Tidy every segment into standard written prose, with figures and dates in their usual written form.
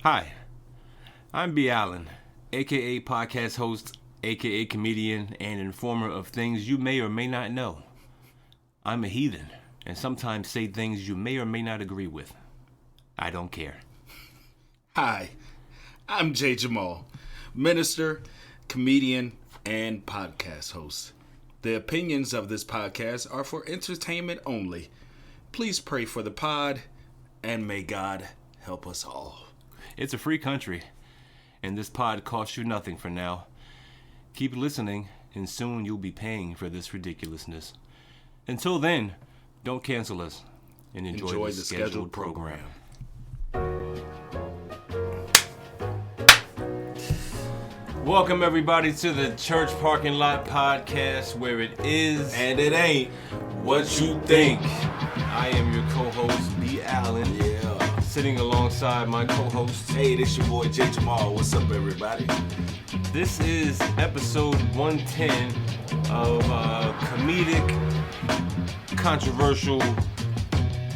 Hi, I'm B. Allen, aka podcast host, aka comedian, and informer of things you may or may not know. I'm a heathen, and sometimes say things you may or may not agree with. I don't care. Hi, I'm Jay Jamal, minister, comedian, and podcast host. The opinions of this podcast are for entertainment only. Please pray for the pod, and may God help us all. It's a free country, and this pod costs you nothing for now. Keep listening, and soon you'll be paying for this ridiculousness. Until then, don't cancel us, and enjoy the scheduled program. Welcome everybody to the Church Parking Lot Podcast, where it is And it ain't what you think. I am your co-host, B. Allen. Yeah. Sitting alongside my co-host. Hey, this your boy Jay Jamal. What's up, everybody? This is episode 110 of comedic, controversial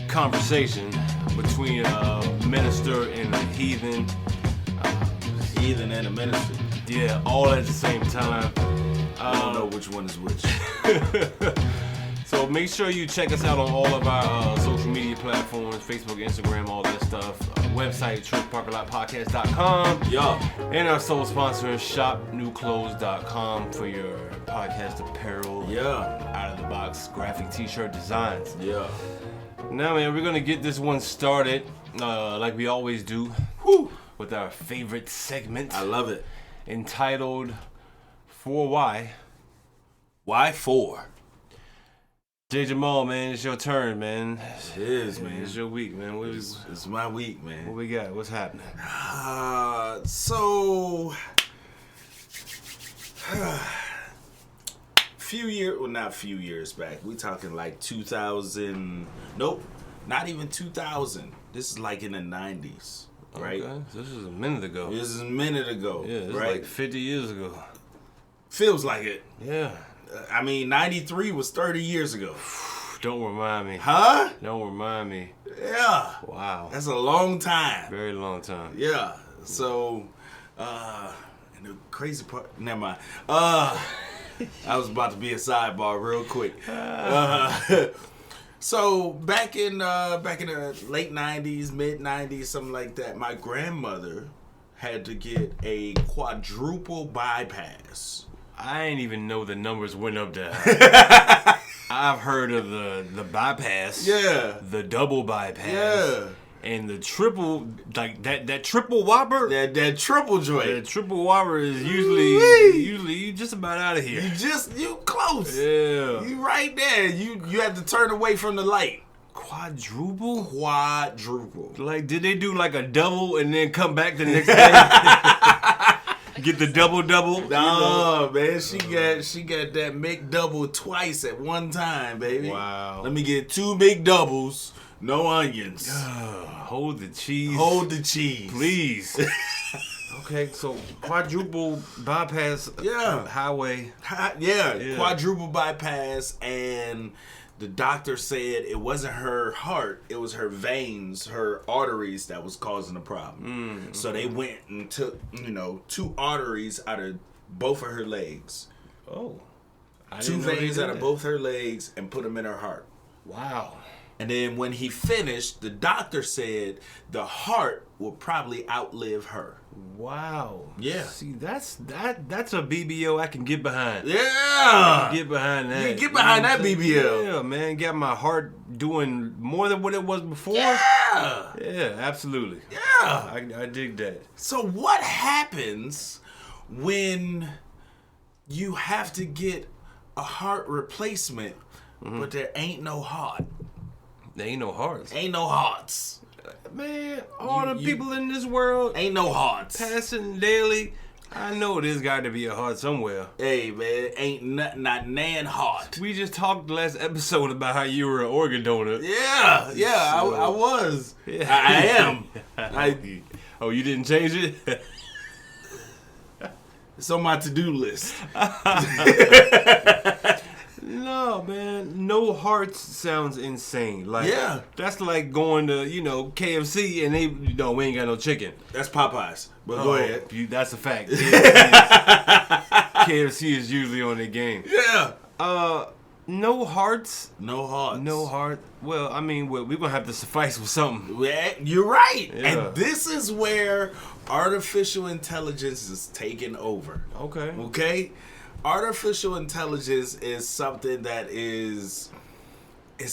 conversation between a minister and a heathen. Heathen and a minister. Yeah, all at the same time. I don't know which one is which. So make sure you check us out on all of our social media platforms, Facebook, Instagram, all that stuff. Website, churchparkinglotpodcast.com. Yeah. And our sole sponsor, shopnewclothes.com for your podcast apparel. Yeah. Out of the box graphic t-shirt designs. Yeah. Now, man, we're going to get this one started like we always do. Whew. With our favorite segment. I love it. Entitled, For Why? Why 4? Jay Jamal, man, it's your turn, man. It is, man. It's your week, man. It's my week, man. What we got? What's happening? Not few years back. We talking like 2000. Nope, not even 2000. This is like in the 90s, right? Okay. This is a minute ago. This is a minute ago. Yeah, this right? is like 50 years ago. Feels like it. Yeah. I mean, 93 was 30 years ago. Don't remind me. Huh? Don't remind me. Yeah. Wow. That's a long time. Very long time. Yeah. So, and the crazy part, never mind. I was about to be a sidebar real quick. So back in the late 90s, mid 90s, something like that, my grandmother had to get a quadruple bypass. I ain't even know the numbers went up that. I've heard of the bypass. Yeah. The double bypass. Yeah. And the triple, like that triple whopper. That triple joint. The triple whopper is usually you just about out of here. You close. Yeah. You right there. You have to turn away from the light. Quadruple? Quadruple. Like, did they do like a double and then come back the next day? Get the double? No, man. She got that McDouble twice at one time, baby. Wow. Let me get 2 McDoubles, no onions. Hold the cheese. Hold the cheese. Please. Okay, so quadruple bypass highway. Yeah, quadruple bypass, and the doctor said it wasn't her heart, it was her veins, her arteries that was causing the problem. So they went and took, 2 arteries out of both of her legs. Oh. 2 veins out of both her legs and put them in her heart. Wow. And then when he finished, the doctor said the heart will probably outlive her. Wow. Yeah. See, that's a BBL I can get behind. Yeah. I can get behind that. You can get behind that BBL. Yeah, man. Got my heart doing more than what it was before. Yeah. Yeah, absolutely. Yeah. I dig that. So what happens when you have to get a heart replacement, but there ain't no heart? There ain't no hearts. Ain't no hearts. Man, all the people in this world ain't no hearts. Passing daily. I know there's got to be a heart somewhere. Hey, man, ain't not nan heart. We just talked the last episode about how you were an organ donor. Yeah, so, I was. Yeah. I am. Oh, you didn't change it? It's on my to-do list. No, man. No hearts sounds insane. Like, Yeah. that's like going to, KFC and we ain't got no chicken. That's Popeyes. But go ahead. That's a fact. KFC is usually on the game. Yeah. No hearts. No hearts. No heart. Well, I mean, we're going to have to suffice with something. You're right. Yeah. And this is where artificial intelligence is taking over. Okay? Artificial intelligence is something that is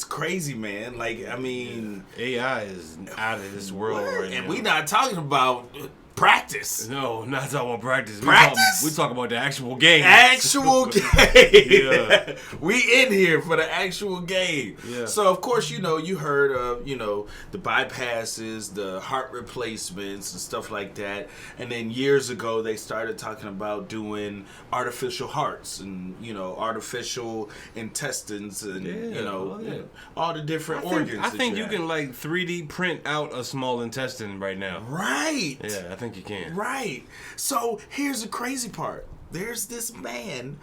crazy, man. Like, I mean, AI is out of this world right now. And we not talking about practice. No, not talking about practice. Practice? We talk about the actual game. Actual game. Yeah. We in here for the actual game. Yeah. So of course, you heard of, the bypasses, the heart replacements and stuff like that. And then years ago they started talking about doing artificial hearts and, artificial intestines and all the different organs. I think you can like 3D print out a small intestine right now. Right. Yeah, I think you can. Right. So here's the crazy part. There's this man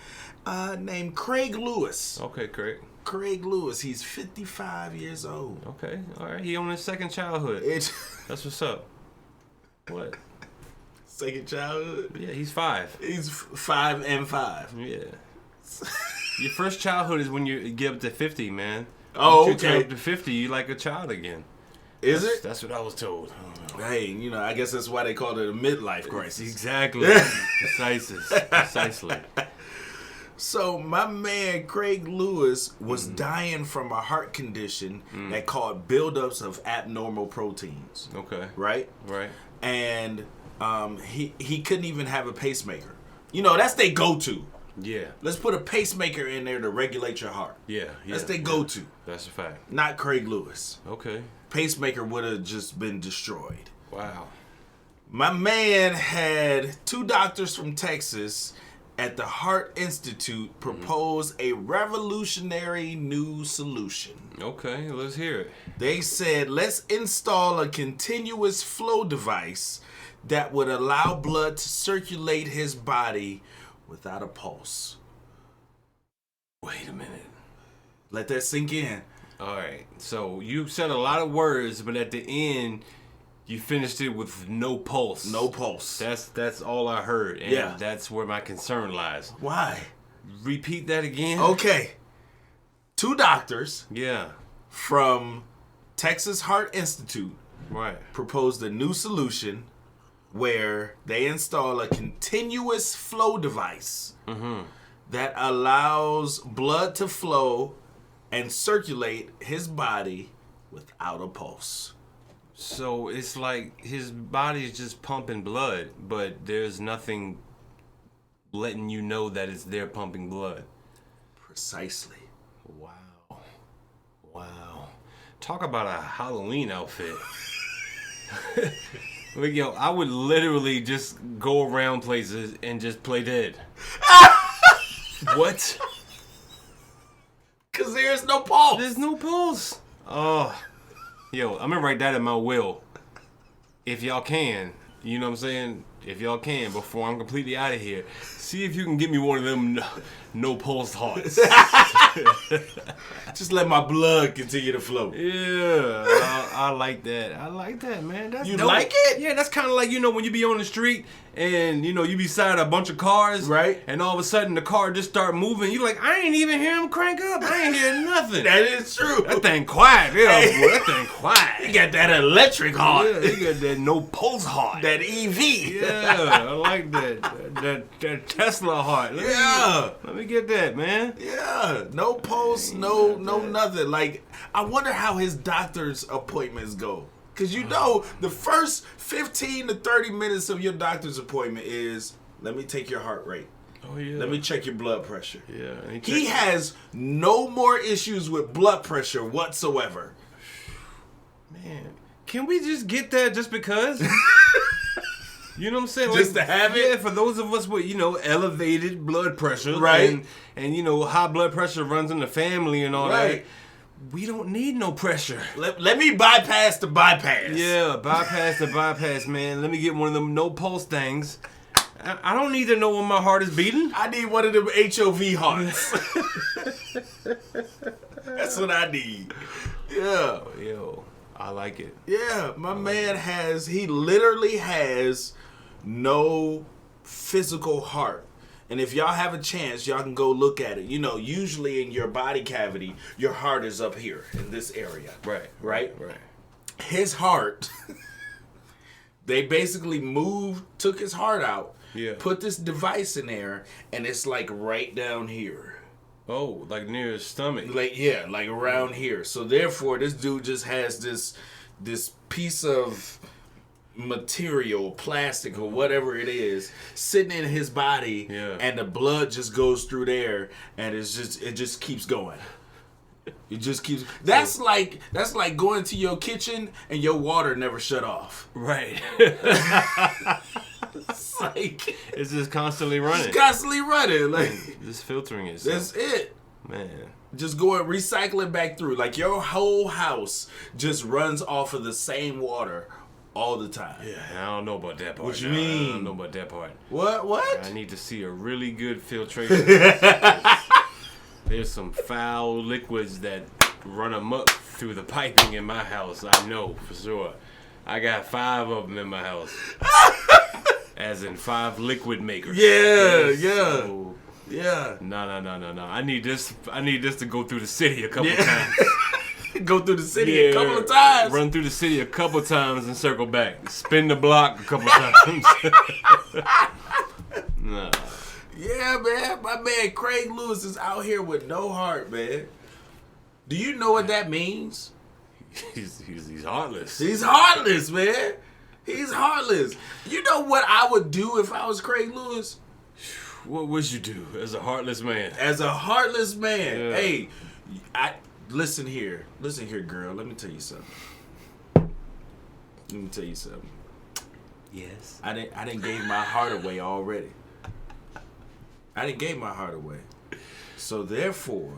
named Craig Lewis. Okay, Craig. Craig Lewis. He's 55 years old. Okay, all right. He on his second childhood. That's what's up. What? Second childhood? Yeah, he's 5. He's 5 and 5. Yeah. Your first childhood is when you get up to 50, man. Oh, Once you okay. get up to 50, you like a child again. Is it? That's what I was told. Hey, I guess that's why they call it a midlife crisis. Exactly. Precisely. So my man Craig Lewis was dying from a heart condition that called buildups of abnormal proteins. Okay. Right? Right. And he couldn't even have a pacemaker. That's their go-to. Yeah. Let's put a pacemaker in there to regulate your heart. Yeah. That's their go-to. That's a fact. Not Craig Lewis. Okay. Pacemaker would have just been destroyed. Wow. My man had 2 doctors from Texas at the Heart Institute propose a revolutionary new solution. Okay, let's hear it. They said, let's install a continuous flow device that would allow blood to circulate his body without a pulse. Wait a minute. Let that sink in. All right. So you said a lot of words, but at the end, you finished it with no pulse. No pulse. That's all I heard, and that's where my concern lies. Why? Repeat that again. Okay. 2 doctors Yeah. from Texas Heart Institute Right. proposed a new solution where they install a continuous flow device that allows blood to flow and circulate his body without a pulse. So it's like his body is just pumping blood, but there's nothing letting you know that it's there pumping blood. Precisely. Wow. Wow. Talk about a Halloween outfit. Like, I would literally just go around places and just play dead. What? Because there's no pulse. There's no pulse. Oh. I'm gonna write that in my will. If y'all can, you know what I'm saying? If y'all can, before I'm completely out of here, see if you can get me one of them no pulse hearts. Just let my blood continue to flow. Yeah, I like that. I like that, man. That's You dope. like it? Yeah, that's kind of like, when you be on the street and, you be beside a bunch of cars. Right. And all of a sudden the car just start moving. You like, I ain't even hear him crank up. I ain't hear nothing. That is true. That thing quiet. Yeah, Hey. boy, that thing quiet. You got that electric heart. Yeah, you got that no pulse heart. That EV. Yeah, I like that. That Tesla heart. Let me get that, man. Yeah. No pulse, no nothing. Like, I wonder how his doctor's appointments go. Because the first 15 to 30 minutes of your doctor's appointment is, let me take your heart rate. Oh, yeah. Let me check your blood pressure. Yeah. He has no more issues with blood pressure whatsoever. Man, can we just get that just because? You know what I'm saying? Just to have it? Yeah, for those of us with, elevated blood pressure. Right. And high blood pressure runs in the family and all Right. that. We don't need no pressure. Let me bypass the bypass. Yeah, bypass the bypass, man. Let me get one of them no pulse things. I don't need to know when my heart is beating. I need one of them HOV hearts. That's what I need. Yeah. Yo, I like it. Yeah, my man he literally has no physical heart. And if y'all have a chance, y'all can go look at it. You know, usually in your body cavity, your heart is up here in this area. Right? His heart, they basically took his heart out, put this device in there, and it's like right down here. Oh, like near his stomach. Like around here. So therefore, this dude just has this piece of material, plastic or whatever it is, sitting in his body, and the blood just goes through there, and it just keeps going. It just keeps. That's like going to your kitchen and your water never shut off. Right. It's like it's just constantly running. It's constantly running. Like just filtering it. That's it. Man. Just go and recycle it back through. Like your whole house just runs off of the same water all the time. Yeah, I don't know about that part. What you mean? I don't know about that part. What? I need to see a really good filtration. There's some foul liquids that run amok through the piping in my house. I know for sure. I got 5 of them in my house. As in 5 liquid makers. Yeah. No. I need this to go through the city a couple times. Go through the city a couple of times. Run through the city a couple times and circle back. Spin the block a couple times. Nah. Yeah, man. My man Craig Lewis is out here with no heart, man. Do you know what that means? He's heartless. He's heartless, man. He's heartless. You know what I would do if I was Craig Lewis? What would you do as a heartless man? As a heartless man. Yeah. Hey, listen here, girl. Let me tell you something. Yes. I didn't gave my heart away already. I didn't gave my heart away. So therefore,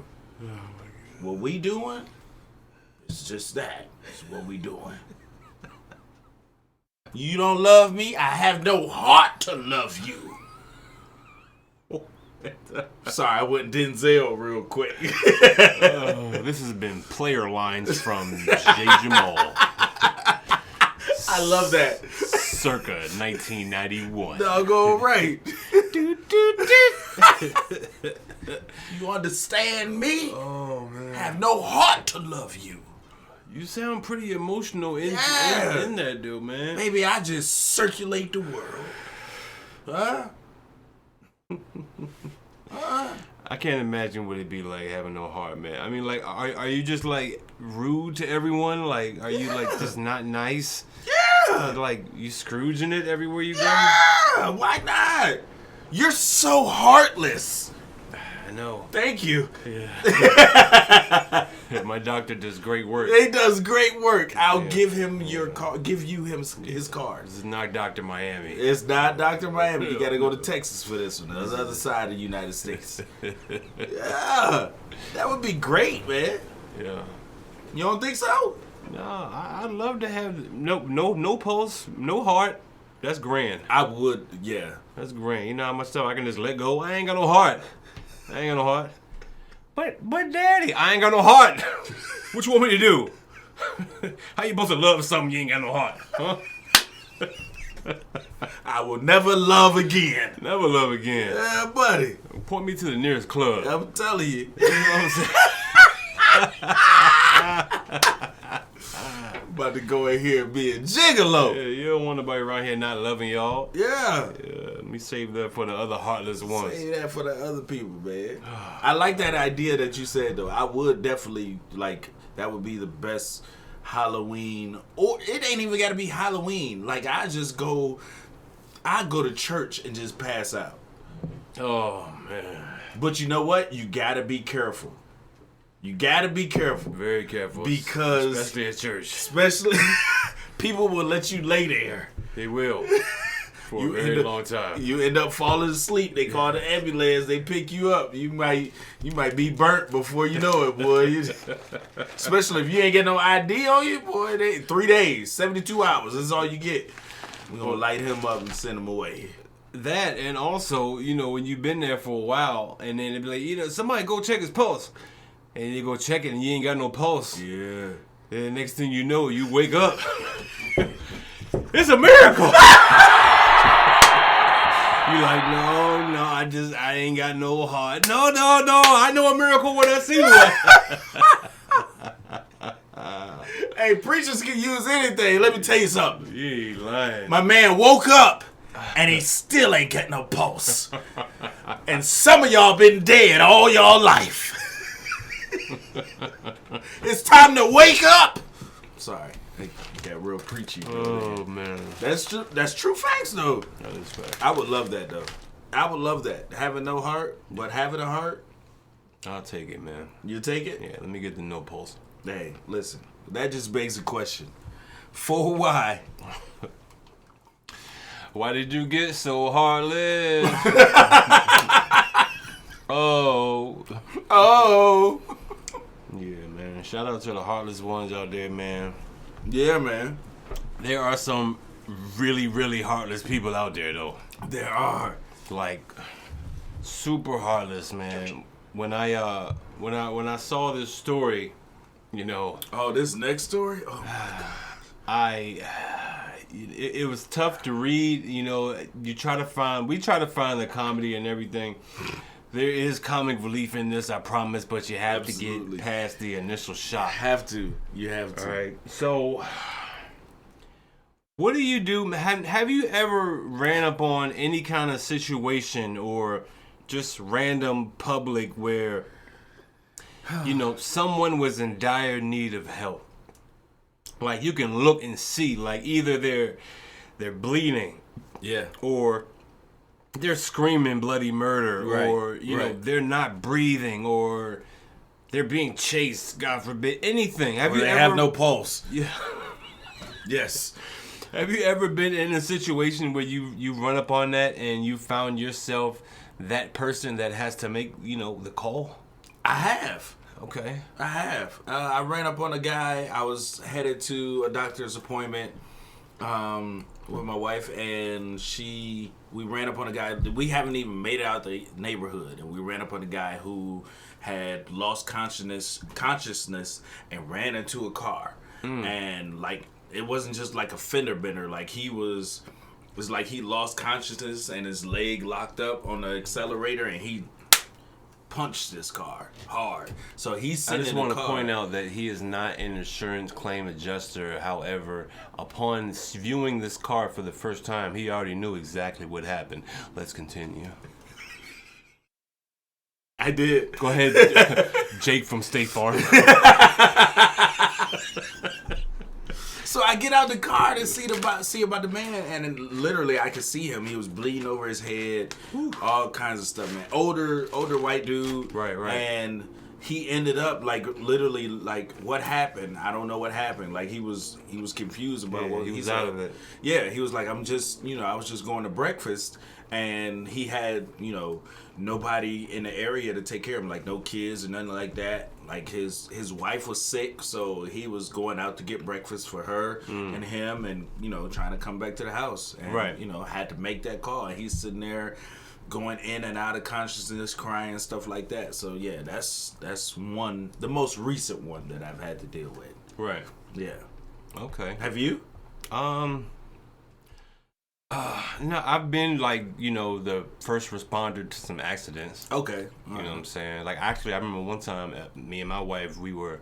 what we doing is just that. It's what we doing. You don't love me, I have no heart to love you. Sorry, I went Denzel real quick. This has been player lines from J. Jamal. I love that. Circa 1991. Doggone right. You understand me? Oh, man. I have no heart to love you. You sound pretty emotional in that, dude, man. Maybe I just circulate the world. Huh? I can't imagine what it'd be like having no heart, man. I mean, like, are you just, like, rude to everyone? Like, are you, like, just not nice? Yeah! Like, you Scrooging it everywhere you go? Yeah! Why not? You're so heartless. I know. Thank you. Yeah. My doctor does great work. He does great work. I'll give him your car. Give you his card. This is not Dr. Miami. It's not Dr. Miami. You got to go to Texas for this one. That's the other side of the United States. Yeah, that would be great, man. Yeah. You don't think so? No, I'd love to have no pulse, no heart. That's grand. I would, yeah. That's grand. You know how much stuff I can just let go. I ain't got no heart. But Daddy, I ain't got no heart. What you want me to do? How you supposed to love something you ain't got no heart? Huh? I will never love again. Never love again. Yeah, buddy. Point me to the nearest club. I'm telling you. You know what I'm saying? About to go in here and be a gigolo. Yeah, you don't want nobody around here not loving y'all. Yeah. Let me save that for the other heartless ones. Save that for the other people, man. I like that idea that you said, though. I would definitely, like, that would be the best Halloween. Or it ain't even got to be Halloween. Like, I go to church and just pass out. Oh, man. But you know what? You got to be careful. You got to be careful. Very careful. Because... especially at church. Especially... people will let you lay there. They will. For a very long time. You end up falling asleep. They call the ambulance. They pick you up. You might be burnt before you know it, boy. Especially if you ain't get no ID on you, boy. 3 days, 72 hours. That's all you get. We're going to light him up and send him away. That, and also, when you've been there for a while, and then it'd be like, somebody go check his pulse. And you go check it, and you ain't got no pulse. Yeah. And next thing you know, you wake up. It's a miracle! You like, no, I ain't got no heart. No, I know a miracle when I see one. Hey, preachers can use anything. Let me tell you something. You ain't lying. My man woke up, and he still ain't got no pulse. And some of y'all been dead all y'all life. It's time to wake up. Sorry, it got real preachy. Oh man, that's true. That's true facts, though. That is fact. I would love that, though. I would love that. Having no heart, but having a heart. I'll take it, man. You take it? Yeah, let me get the no pulse. Hey, listen. That just begs a question. For why? Why did you get so heartless? Oh. Yeah, man. Shout out to the heartless ones out there, man. Yeah, man. There are some really, really heartless people out there, though. There are. Like, super heartless, man. When I saw this story, Oh, this next story? Oh my God. It was tough to read. We try to find the comedy and everything. There is comic relief in this, I promise, but you have to get past the initial shock. You have to. All right. So, what do you do? Have you ever ran up on any kind of situation or just random public where, someone was in dire need of help? Like, you can look and see, like, either they're bleeding. Yeah. Or they're screaming bloody murder, right, or they're not breathing, or they're being chased. God forbid, anything. They have no pulse. Yeah. Yes. Have you ever been in a situation where you run up on that and you found yourself that person that has to make the call? I have. Okay. I have. I ran up on a guy. I was headed to a doctor's appointment with my wife, and we ran up on a guy. We haven't even made it out the neighborhood, and we ran up on a guy who had lost consciousness and ran into a car. And like, it wasn't just like a fender bender. Like, it was like he lost consciousness and his leg locked up on the accelerator, and he punched this car hard. So he's sitting in the car. I just want to point out that he is not an insurance claim adjuster. However, upon viewing this car for the first time, he already knew exactly what happened. Let's continue. I did. Go ahead, Jake from State Farm. So I get out the car to see about the man, and then literally I could see him. He was bleeding over his head, all kinds of stuff, man. Older white dude. Right. And he ended up like literally like, what happened? I don't know what happened. Like, he was confused about what he was out of it. Yeah, he was like, I was just going to breakfast, and he had nobody in the area to take care of him, like no kids or nothing like that. Like, his wife was sick, so he was going out to get breakfast for her and him, and trying to come back to the house, and had to make that call, and he's sitting there going in and out of consciousness, crying and stuff like that. So yeah, that's the most recent one that I've had to deal with. Right. Yeah. Okay. Have you? No, I've been the first responder to some accidents. Okay. You know what I'm saying? Like, actually, I remember one time, me and my wife, we were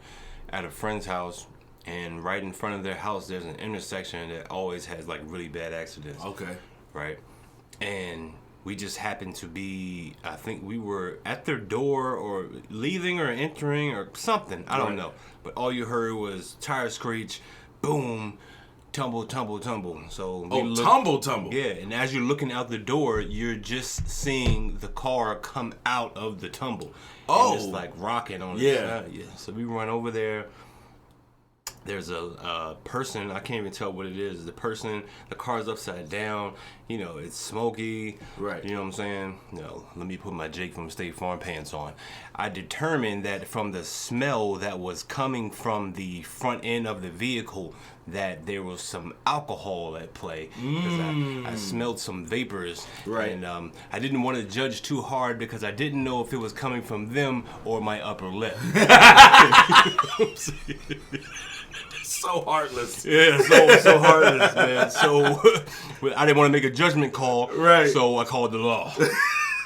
at a friend's house, and right in front of their house, there's an intersection that always has like really bad accidents. Okay. Right. And we just happened to be, I think we were at their door or leaving or entering or something. I don't know. But all you heard was tire screech, boom, tumble. So tumble. Yeah, and as you're looking out the door, you're just seeing the car come out of the tumble. Oh. And it's like rocking on the side. Yeah. So we run over there. there's a person, I can't even tell what it is. The car's upside down, it's smoky. Right. You know what I'm saying? Let me put my Jake from State Farm pants on. I determined that from the smell that was coming from the front end of the vehicle that there was some alcohol at play. Because I smelled some vapors. Right. And I didn't want to judge too hard because I didn't know if it was coming from them or my upper lip. So heartless. Yeah, so heartless, man. So I didn't want to make a judgment call, right? So I called the law.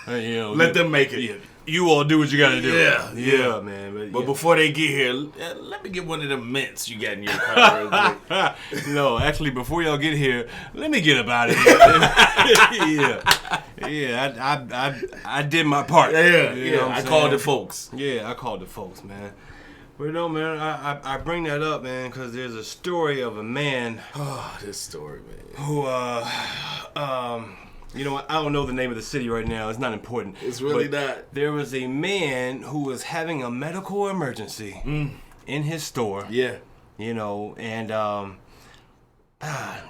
Let them make it. Yeah, you all do what you got to do. Yeah, man. But before they get here, let me get one of them mints you got in your car real quick. No, actually, before y'all get here, let me get up out of here. I did my part. I called the folks. Yeah, I called the folks, man. But no, man, I bring that up, man, because there's a story of a man. Oh, this story, man. Who, I don't know the name of the city right now. It's not important. It's really not. There was a man who was having a medical emergency in his store. Yeah. And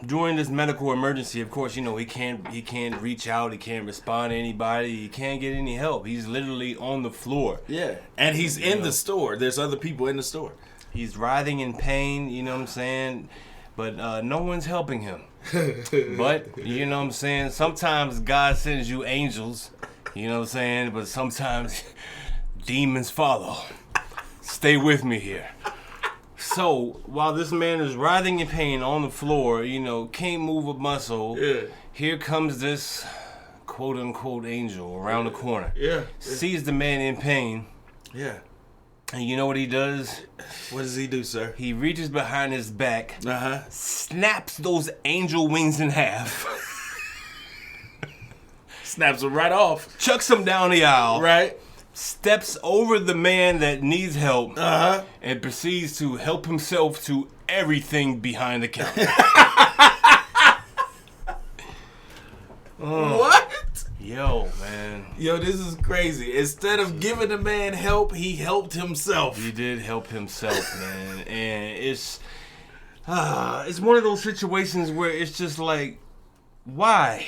during this medical emergency, of course, he can't reach out, he can't respond to anybody, he can't get any help. He's literally on the floor. Yeah. And he's in the store. There's other people in the store. He's writhing in pain, you know what I'm saying? But no one's helping him. But, you know what I'm saying? Sometimes God sends you angels, you know what I'm saying? But sometimes demons follow. Stay with me here. So, while this man is writhing in pain on the floor, can't move a muscle, here comes this quote-unquote angel around the corner. Yeah. Sees the man in pain. Yeah. And you know what he does? What does he do, sir? He reaches behind his back, Uh-huh. snaps those angel wings in half, snaps him right off, chucks him down the aisle, right? Steps over the man that needs help, Uh-huh. and proceeds to help himself to everything behind the counter. What? Yo, man. Yo, this is crazy. Instead of giving the man help, he helped himself. He did help himself, man. And it's one of those situations where it's just like, why?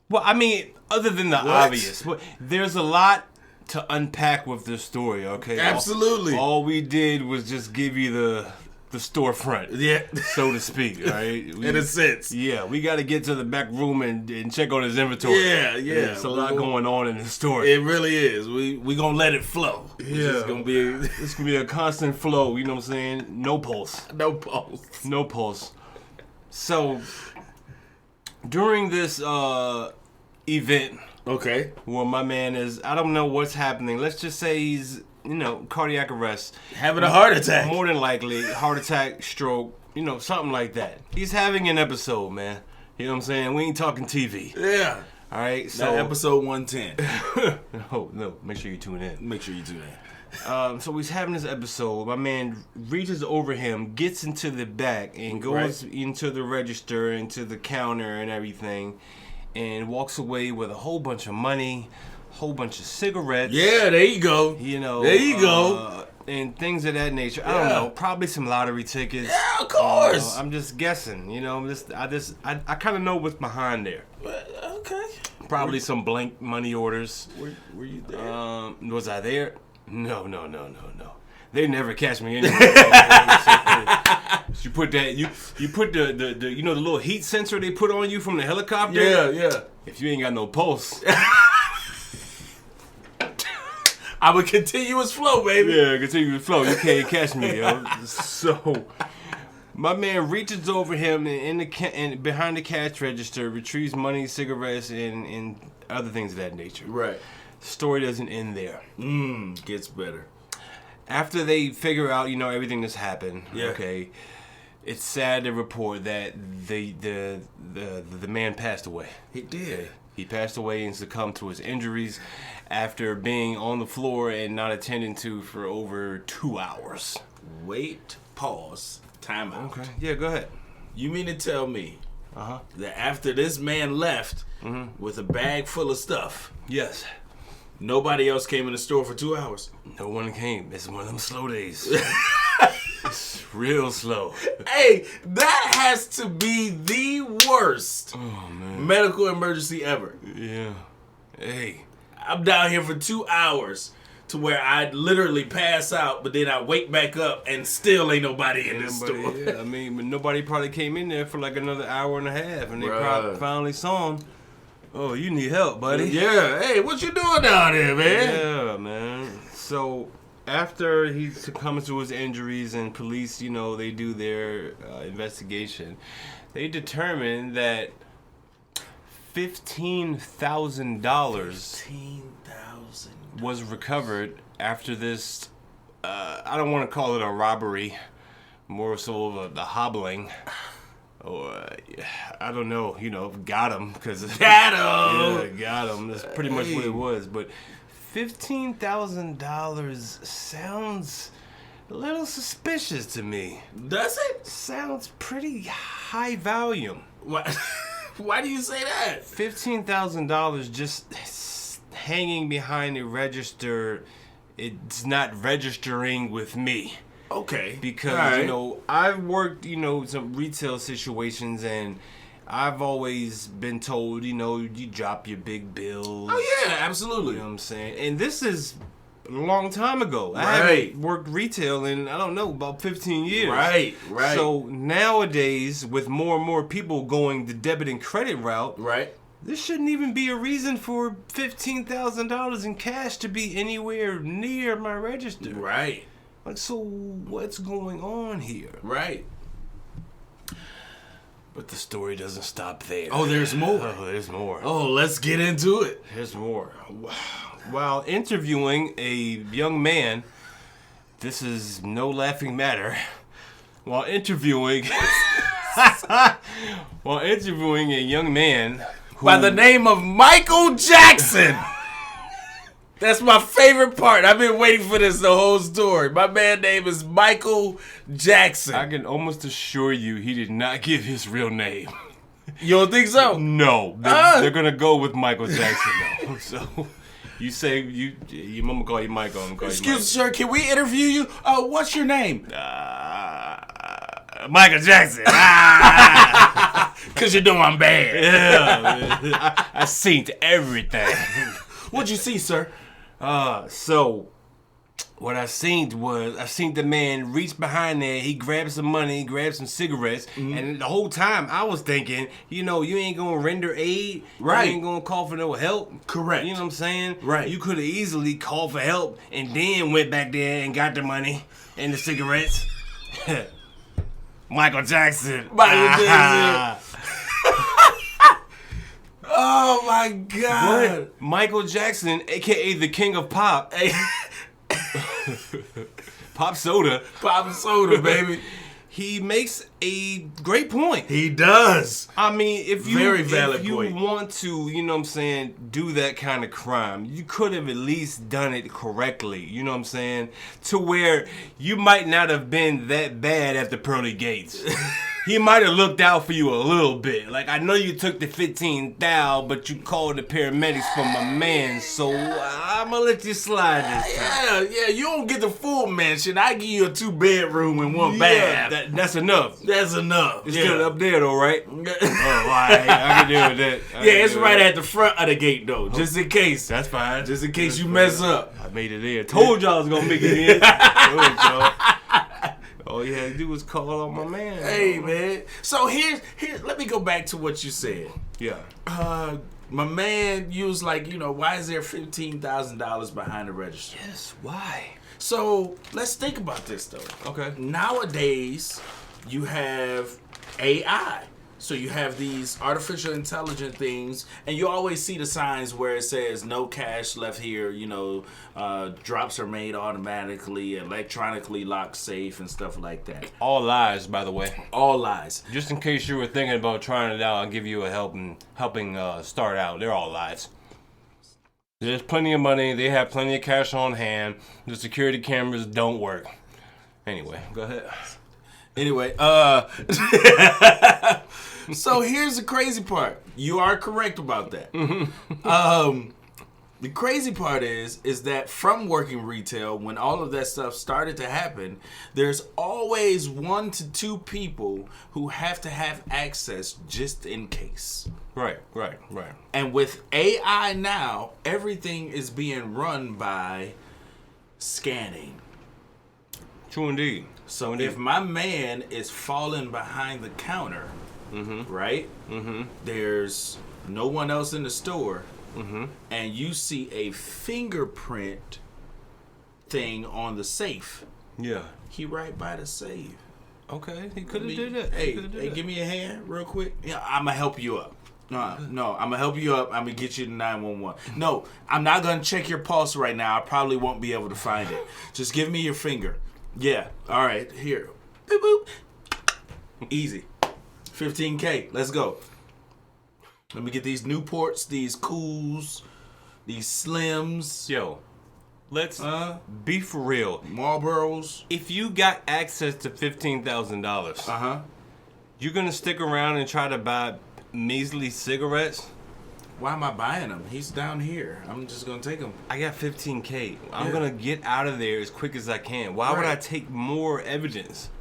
Well, I mean, other than the obvious, but there's a lot to unpack with this story, okay? Absolutely. All we did was just give you the storefront, yeah, so to speak, right? In a sense. Yeah, we got to get to the back room and check on his inventory. Yeah. There's a lot going on in the story. It really is. We gonna let it flow. Yeah. It's gonna be It's gonna be a constant flow, you know what I'm saying? No pulse. No pulse. No pulse. So, during this event, okay, where my man is, I don't know what's happening. Let's just say he's, cardiac arrest. having a heart attack. More than likely, heart attack, stroke, something like that. He's having an episode, man. You know what I'm saying? We ain't talking TV. Yeah. All right, so. Not episode 110. No, make sure you tune in. Make sure you do that. So he's having this episode. My man reaches over him, gets into the back, and goes into the register, into the counter and everything, and walks away with a whole bunch of money, whole bunch of cigarettes. Yeah, there you go. There you go. And things of that nature. I don't know. Probably some lottery tickets. Yeah, of course. I'm just guessing. I kind of know what's behind there. Okay. Probably some blank money orders. Were you there? Was I there? No. They never catch me anymore. You put that you put the the little heat sensor they put on you from the helicopter. Yeah. If you ain't got no pulse. I'm a continuous flow, baby. Yeah, continuous flow. You can't catch me, yo. So, my man reaches over him and behind the cash register, retrieves money, cigarettes, and other things of that nature. Right. The story doesn't end there. Gets better. After they figure out, everything that's happened. Yeah. Okay. It's sad to report that the man passed away. He did. Okay. He passed away and succumbed to his injuries after being on the floor and not attended to for over 2 hours. Wait, pause, time out. Okay. Yeah, go ahead. You mean to tell me Uh-huh. that after this man left with a bag full of stuff, Yes. nobody else came in the store for 2 hours? No one came. It's one of them slow days. It's real slow. Hey, that has to be the worst man. medical emergency ever. Yeah. Hey. I'm down here for 2 hours to where I literally pass out, but then I wake back up and still ain't nobody in this store. Yeah, I mean, but nobody probably came in there for like another hour and a half, and they Bruh. probably finally saw him. Oh, you need help, buddy. Yeah. Hey, what you doing down here, man? Yeah, man. So after he succumbs to his injuries and police, they do their investigation, they determined that $15,000 was recovered after this. I don't want to call it a robbery, more so of a hobbling. Or I don't know, got him because Got Yeah, him. got him. That's pretty much what it was. But $15,000 sounds a little suspicious to me. Does it? Sounds pretty high volume. Why do you say that? $15,000 just hanging behind a register. It's not registering with me. Okay. Because, right. I've worked, some retail situations, and I've always been told, you drop your big bills. Oh, yeah, absolutely. You know what I'm saying? And this is a long time ago. Right. I haven't worked retail in, I don't know, about 15 years. Right. So nowadays, with more and more people going the debit and credit route, right. This shouldn't even be a reason for $15,000 in cash to be anywhere near my register. Right. Like, so what's going on here? Right. But the story doesn't stop there. Oh, there's more. Oh, there's more. Oh, let's get into it. There's more. While interviewing a young man, this is no laughing matter. While interviewing a young man by the name of Michael Jackson. That's my favorite part. I've been waiting for this the whole story. My man's name is Michael Jackson. I can almost assure you he did not give his real name. You don't think so? No. They're going to go with Michael Jackson, though. So you say, your mama call you Michael. I'm call Excuse you me, sir. Can we interview you? What's your name? Michael Jackson. Because you know I'm bad. Yeah. I seen everything. What'd you see, sir? So what I seen the man reach behind there, he grabbed some money, he grabbed some cigarettes, and the whole time I was thinking, you ain't gonna render aid, right? You ain't gonna call for no help, correct? You know what I'm saying, right? You could have easily called for help and then went back there and got the money and the cigarettes. Michael Jackson. Oh my God! But Michael Jackson, aka the King of Pop, Pop Soda, baby. He makes a great point. He does. I mean, if you point. Want to, do that kind of crime, you could have at least done it correctly. You know what I'm saying? To where you might not have been that bad at the pearly gates. He might have looked out for you a little bit. Like, I know you took the 15,000, but you called the paramedics for my man, so I'm gonna let you slide this time. Yeah, you don't get the full mansion. I give you a 2-bedroom and 1 bath. That's enough. That's enough. It's still up there, though, right? Oh, all right. I can deal with that. It's right at the front of the gate, though, just in case. That's fine. Just in case you mess up. I made it in. Told y'all I was gonna make it in. Told y'all. All you had to do was call on my man. Hey, man. So here. Let me go back to what you said. Yeah. My man, you was like, why is there $15,000 behind the register? Yes. Why? So let's think about this though. Okay. Nowadays, you have AI. So you have these artificial intelligent things, and you always see the signs where it says no cash left here, drops are made automatically, electronically locked safe, and stuff like that. All lies, by the way. All lies. Just in case you were thinking about trying it out, I'll give you a helping start out. They're all lies. There's plenty of money. They have plenty of cash on hand. The security cameras don't work. Anyway, go ahead. Anyway, so here's the crazy part. You are correct about that. The crazy part is that from working retail, when all of that stuff started to happen, there's always 1 to 2 people who have to have access just in case. Right. And with AI now, everything is being run by scanning. True indeed. So if my man is falling behind the counter, right? There's no one else in the store. And you see a fingerprint thing on the safe. Yeah. He right by the safe. Okay, he could have did that. Hey, give me a hand real quick. Yeah, I'm gonna help you up. No, I'm gonna help you up. I'm gonna get you to 911. No, I'm not gonna check your pulse right now. I probably won't be able to find it. Just give me your finger. Yeah. All right. Here. Boop boop. Easy. 15K. Let's go. Let me get these Newports, these Cools, these Slims. Yo, let's be for real. Marlboros. If you got access to $15,000, you're gonna stick around and try to buy measly cigarettes? Why am I buying them? He's down here. I'm just gonna take them. I got 15K. I'm gonna get out of there as quick as I can. Why would I take more evidence?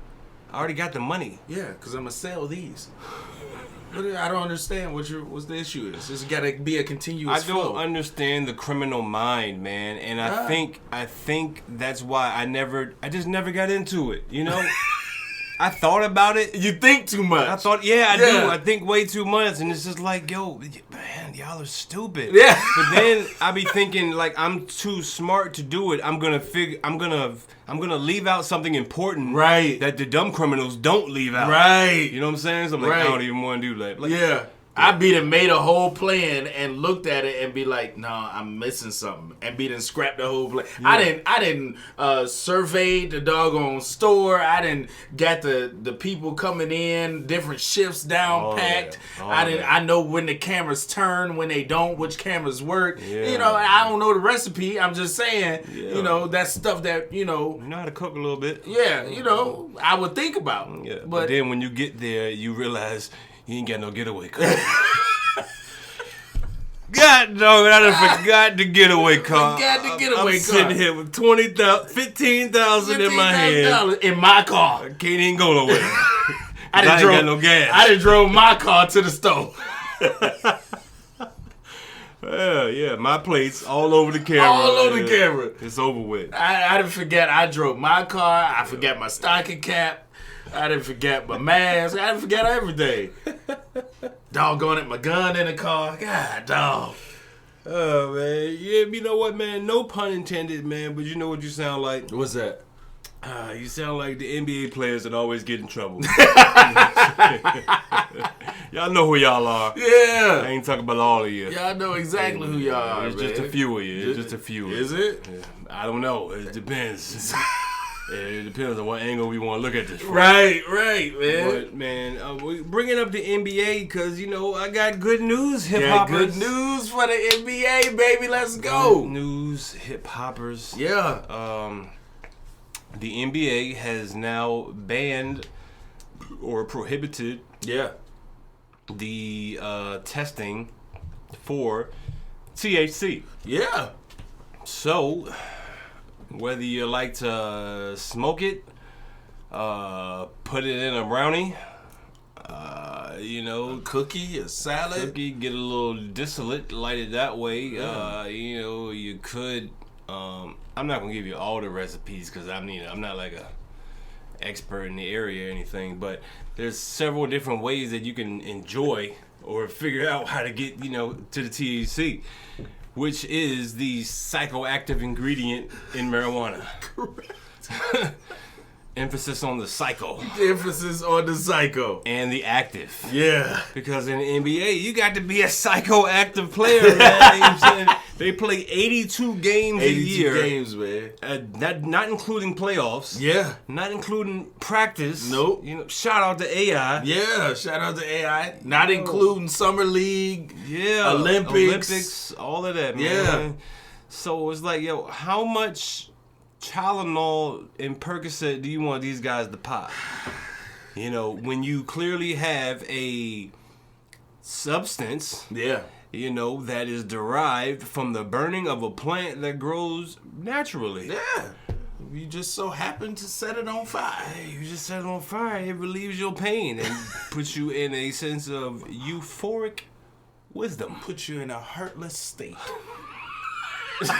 I already got the money. Yeah, because I'm gonna sell these. I don't understand what's the issue is. It's got to be a continuous flow. I don't understand the criminal mind, man, and I think that's why I just never got into it. You know, I thought about it. You think too much. I thought, I do. I think way too much, and it's just like, yo, man, y'all are stupid. Yeah. But then I be thinking like I'm too smart to do it. I'm gonna leave out something important, right? That the dumb criminals don't leave out, right? You know what I'm saying? So I'm like, I don't even want to do that. Like, yeah. I be done made a whole plan and looked at it and be like, no, I'm missing something, and be done scrapped the whole plan. Yeah. I didn't survey the doggone store. I didn't got the people coming in, different shifts down packed. I know when the cameras turn, when they don't, which cameras work. Yeah. You know, I don't know the recipe. I'm just saying, you know, that's stuff that, you know how to cook a little bit. Yeah, you know, I would think about. Yeah. But then when you get there, you realize you ain't got no getaway car. God dog, I done forgot the getaway car. I'm sitting here with $15,000 in my hand. In my car. I can't even go nowhere. I ain't got no gas. I done drove my car to the store. Yeah, my plates all over the camera. All over the camera. It's over with. I didn't forget I drove my car. I forgot my stocking cap. I didn't forget my mask. I didn't forget everything. Doggone it, my gun in the car. God, dog. Oh, man. Yeah, you know what, man? No pun intended, man, but you know what you sound like? What's that? You sound like the NBA players that always get in trouble. Y'all know who y'all are. Yeah. I ain't talking about all of you. Y'all know exactly who y'all are, It's just a few of you. It's just a few. Is it? Yeah. I don't know. It depends. It depends on what angle we want to look at this from. Right, man. But, man, we're bringing up the NBA because, you know, I got good news, hip-hoppers. Good news for the NBA, baby. Let's go. Good news, hip-hoppers. Yeah. The NBA has now banned or prohibited the testing for THC. Yeah. So, whether you like to smoke it, put it in a brownie, you know, a cookie, a salad, get a little distillate, light it that way. You know, you could. I'm not gonna give you all the recipes because I'm not like a expert in the area or anything, but there's several different ways that you can enjoy or figure out how to get, you know, to the THC, which is the psychoactive ingredient in marijuana. Correct. Emphasis on the psycho. Emphasis on the psycho. And the active. Yeah. Because in the NBA, you got to be a psychoactive player, man. You know what I'm saying? They play 82 games a year. 82 games, man. Not including playoffs. Yeah. Not including practice. Nope. You know, shout out to AI. Yeah, shout out to AI. Not including Summer League. Yeah. Olympics, all of that, man. Yeah. So it's like, yo, how much Tylenol and Percocet do you want these guys to pop? You know, when you clearly have a substance that is derived from the burning of a plant that grows naturally. Yeah. You just so happen to set it on fire. Hey, you just set it on fire. It relieves your pain and puts you in a sense of euphoric wisdom. Puts you in a heartless state.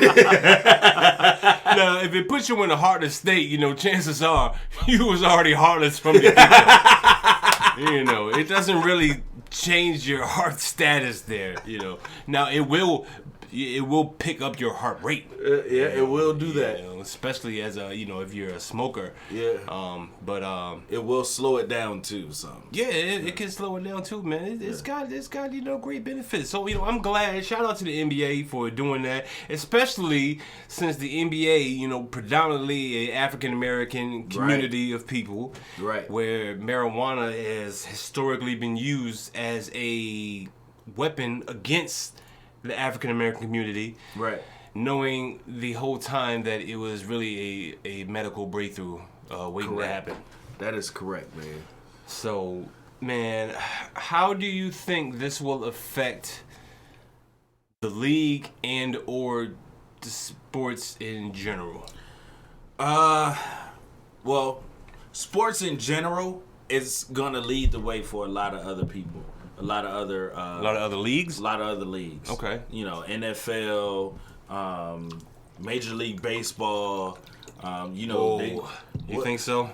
Now, if it puts you in a heartless state, chances are you was already heartless from the get-go. It doesn't really change your heart status there. Now it will pick up your heart rate. It will do that. Especially as if you're a smoker. Yeah. But it will slow it down too. Yeah, it can slow it down too, man. It's got great benefits. So I'm glad. Shout out to the NBA for doing that, especially since the NBA, predominantly a African American community of people, right, where marijuana has historically been used as a weapon against the African American community, right, knowing the whole time that it was really a medical breakthrough waiting to happen. That is correct, man. So, man, how do you think this will affect the league and or the sports in general? Well, sports in general is gonna lead the way for a lot of other people. A lot of other leagues? A lot of other leagues. Okay. NFL, Major League Baseball, you think so?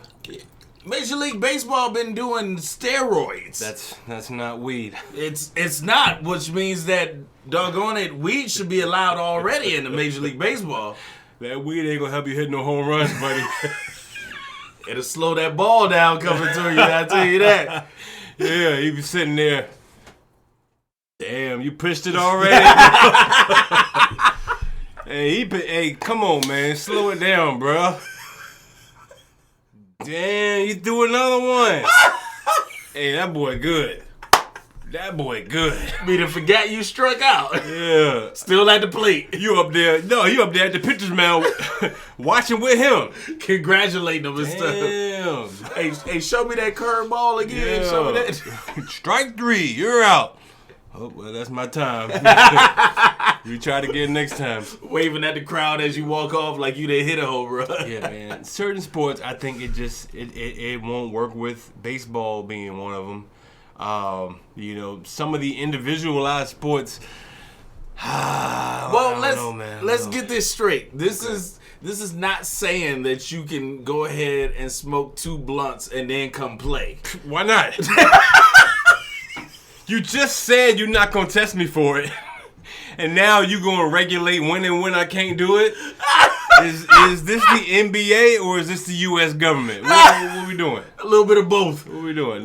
Major League Baseball been doing steroids. That's not weed. It's not, which means that, doggone it, weed should be allowed already in the Major League Baseball. That weed ain't gonna help you hit no home runs, buddy. It'll slow that ball down coming to you, I tell you that. Yeah, he be sitting there. Damn, you pushed it already? Hey, come on, man. Slow it down, bro. Damn, you threw another one. Hey, that boy good. That boy good. Me to forget you struck out. Yeah. Still at the plate. You up there. No, you up there at the pitcher's mound watching with him. Congratulating him and Damn. stuff. Hey, show me that curveball again. Yeah. Show me that. Strike 3. You're out. Oh, well, that's my time. You try to get it next time. Waving at the crowd as you walk off like you didn't hit a home run. Yeah, man. Certain sports, I think it won't work with, baseball being one of them. Some of the individualized sports. Let's get this straight. This is not saying that you can go ahead and smoke 2 blunts and then come play. Why not? You just said you're not gonna test me for it, and now you gonna regulate when and when I can't do it. Is this the NBA or is this the U.S. government? What we doing? A little bit of both. What we doing?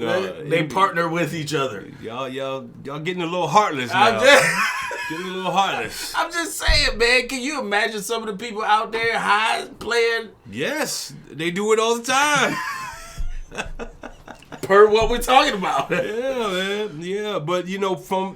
They partner with each other. Y'all getting a little heartless now. Getting a little heartless. I'm just saying, man. Can you imagine some of the people out there high playing? Yes, they do it all the time. Per what we're talking about. Yeah, man. Yeah, but from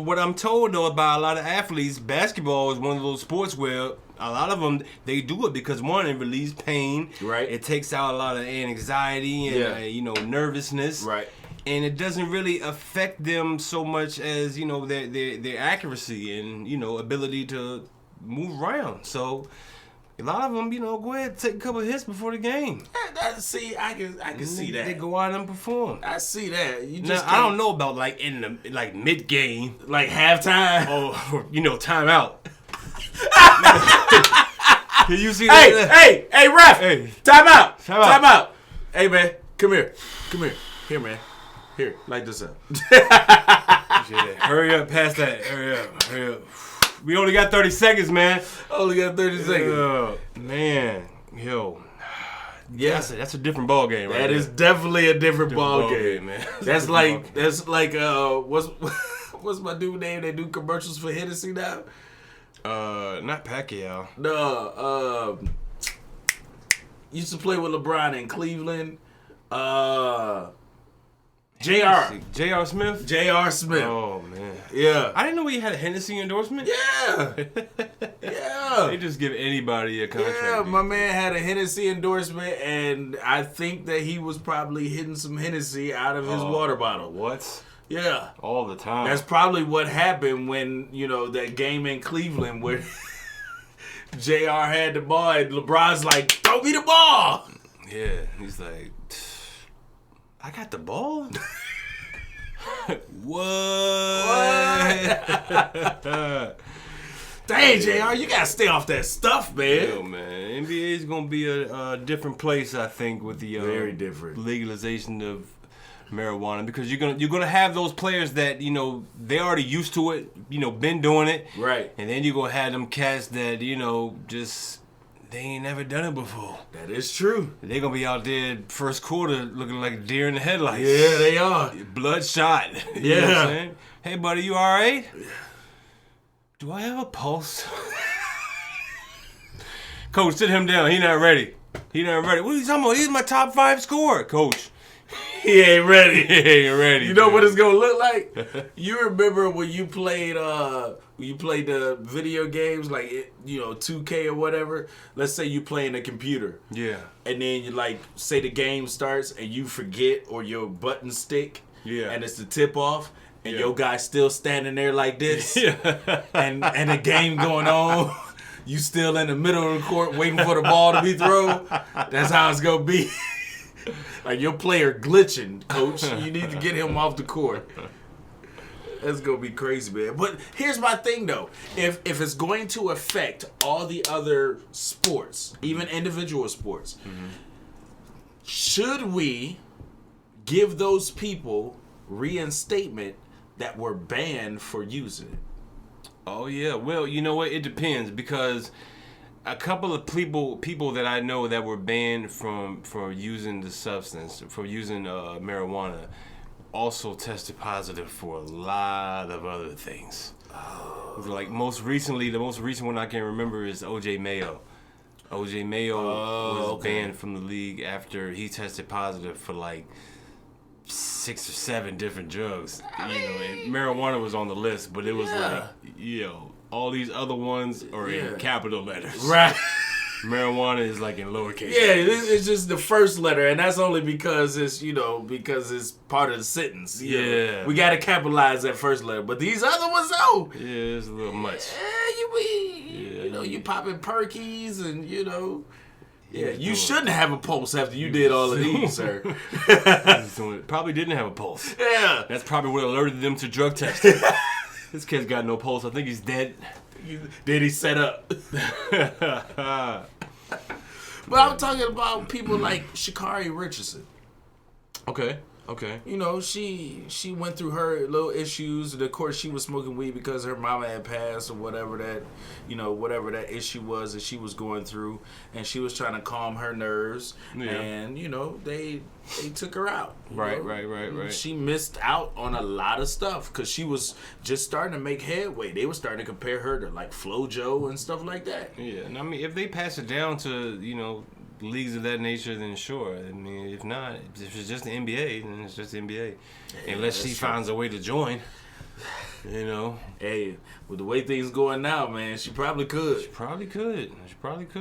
what I'm told though about a lot of athletes, basketball is one of those sports where a lot of them, they do it because one, it relieves pain. Right. It takes out a lot of anxiety and nervousness. Right. And it doesn't really affect them so much as their accuracy and ability to move around. So a lot of them, go ahead and take a couple of hits before the game. See, I can see that. They go out and perform. I see that. I don't know about in the mid game, like halftime, or timeout. Can you see that? Hey, ref! Hey, timeout! Hey, man, come here, here, man, here, light this up. Hurry up, past that. Hurry up. We only got 30 seconds, man. Only got 30 seconds. Man, yo. Yeah, that's a different ball game, right? That is definitely a different ball game, man. That's like what's my dude name? They do commercials for Hennessy now. Not Pacquiao. No, used to play with LeBron in Cleveland. J.R. Smith. J.R. Smith. Oh, man. Yeah. I didn't know he had a Hennessy endorsement. Yeah. Yeah. They just give anybody a contract. Yeah, my man had a Hennessy endorsement, and I think that he was probably hitting some Hennessy out of his water bottle. What? Yeah. All the time. That's probably what happened when, that game in Cleveland where JR had the ball and LeBron's like, throw me the ball. Yeah. He's like, I got the ball? What? Dang, JR, you gotta stay off that stuff, man. Yo, man. NBA is gonna be a different place, I think, with the very different legalization of marijuana, because you're gonna have those players that they already used to it, been doing it, right? And then you're gonna have them cats that just they ain't never done it before. That is true. They're gonna be out there first quarter looking like a deer in the headlights. Yeah, they are. Bloodshot. You know what I'm saying? Hey, buddy, you all right? Do I have a pulse? Coach, sit him down. He not ready. What are you talking about? He's my top 5 scorer, Coach. He ain't ready. You know dude. what it's gonna look like? You remember when you played the video games like 2K or whatever? Let's say you playing a computer. Yeah. And then you say the game starts and you forget or your button stick. Yeah. And it's the tip off and your guy's still standing there like this. Yeah. and the game going on. You still in the middle of the court waiting for the ball to be thrown. That's how it's gonna be. Like your player glitching, coach. You need to get him off the court. That's gonna be crazy, man. But here's my thing though. If it's going to affect all the other sports, even individual sports, should we give those people reinstatement that were banned for using it? Oh yeah. Well, you know what? It depends, because a couple of people that I know that were banned for using the substance, for using marijuana, also tested positive for a lot of other things. Oh. Like the most recent one I can remember is O.J. Mayo. O.J. Mayo was banned from the league after he tested positive for 6 or 7 different drugs. And marijuana was on the list, but it was all these other ones are in capital letters. Right. Marijuana is in lowercase. Yeah, it's just the first letter, and that's only because it's part of the sentence. We gotta capitalize that first letter, but these other ones though. Yeah, it's a little much. You popping perkies and Yeah, you shouldn't have a pulse after you did all of these, sir. Probably didn't have a pulse. Yeah. That's probably what alerted them to drug testing. This kid's got no pulse. I think he's dead. Did he set up? But I'm talking about people like Sha'Carri Richardson. Okay. She went through her little issues. And of course, she was smoking weed because her mama had passed or whatever that issue was that she was going through. And she was trying to calm her nerves. Yeah. And, they took her out. Right. She missed out on a lot of stuff because she was just starting to make headway. They were starting to compare her to FloJo and stuff like that. Yeah, and I mean, if they pass it down to, leagues of that nature, then sure. I mean, if not, if it's just the NBA, then it's just the NBA. Yeah, unless she finds a way to join, Hey, with the way things going now, man, she probably could. She probably could.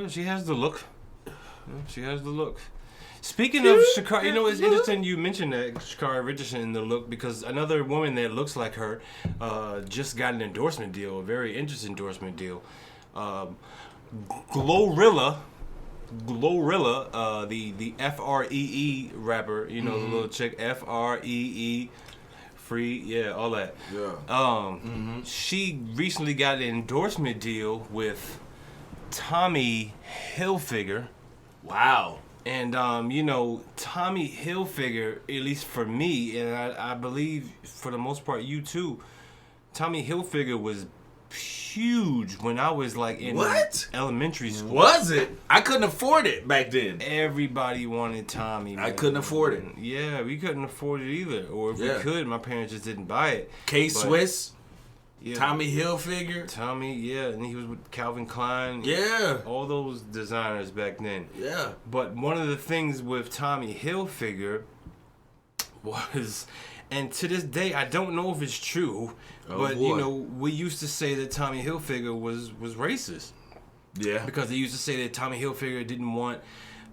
She has the look. Speaking of Sha'Carri, it's interesting you mentioned that Sha'Carri Richardson in the look, because another woman that looks like her just got an endorsement deal, a very interesting endorsement deal. Glorilla, the Free rapper, the little chick, Free, free, all that. Yeah. She recently got an endorsement deal with Tommy Hilfiger. Wow. And Tommy Hilfiger, at least for me, and I believe for the most part you too, Tommy Hilfiger was huge when I was in elementary school. Was it? I couldn't afford it back then. Everybody wanted Tommy. I couldn't afford it. Yeah, we couldn't afford it either. Or if we could, my parents just didn't buy it. K-Swiss, Tommy Hilfiger. And he was with Calvin Klein. Yeah. All those designers back then. Yeah. But one of the things with Tommy Hilfiger was, and to this day, I don't know if it's true, but we used to say that Tommy Hilfiger was racist. Yeah. Because they used to say that Tommy Hilfiger didn't want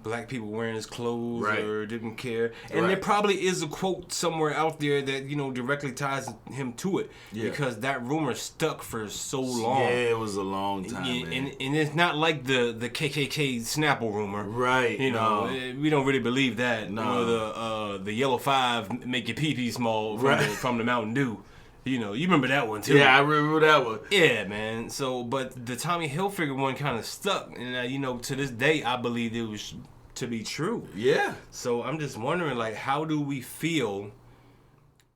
black people wearing his clothes Right. or didn't care. And Right. there probably is a quote somewhere out there that, you know, directly ties him to it. Yeah. Because that rumor stuck for so long. Yeah, it was a long time, man. And it's not like the KKK Snapple rumor. Right. You know, we don't really believe that. No. Or the Yellow 5 make your pee-pee small Right. from the Mountain Dew. You know, you remember that one too. Yeah, I remember that one. Yeah, man. So, but the Tommy Hilfiger one kind of stuck. And, you know, to this day, I believe it was to be true. Yeah. So I'm just wondering, like, how do we feel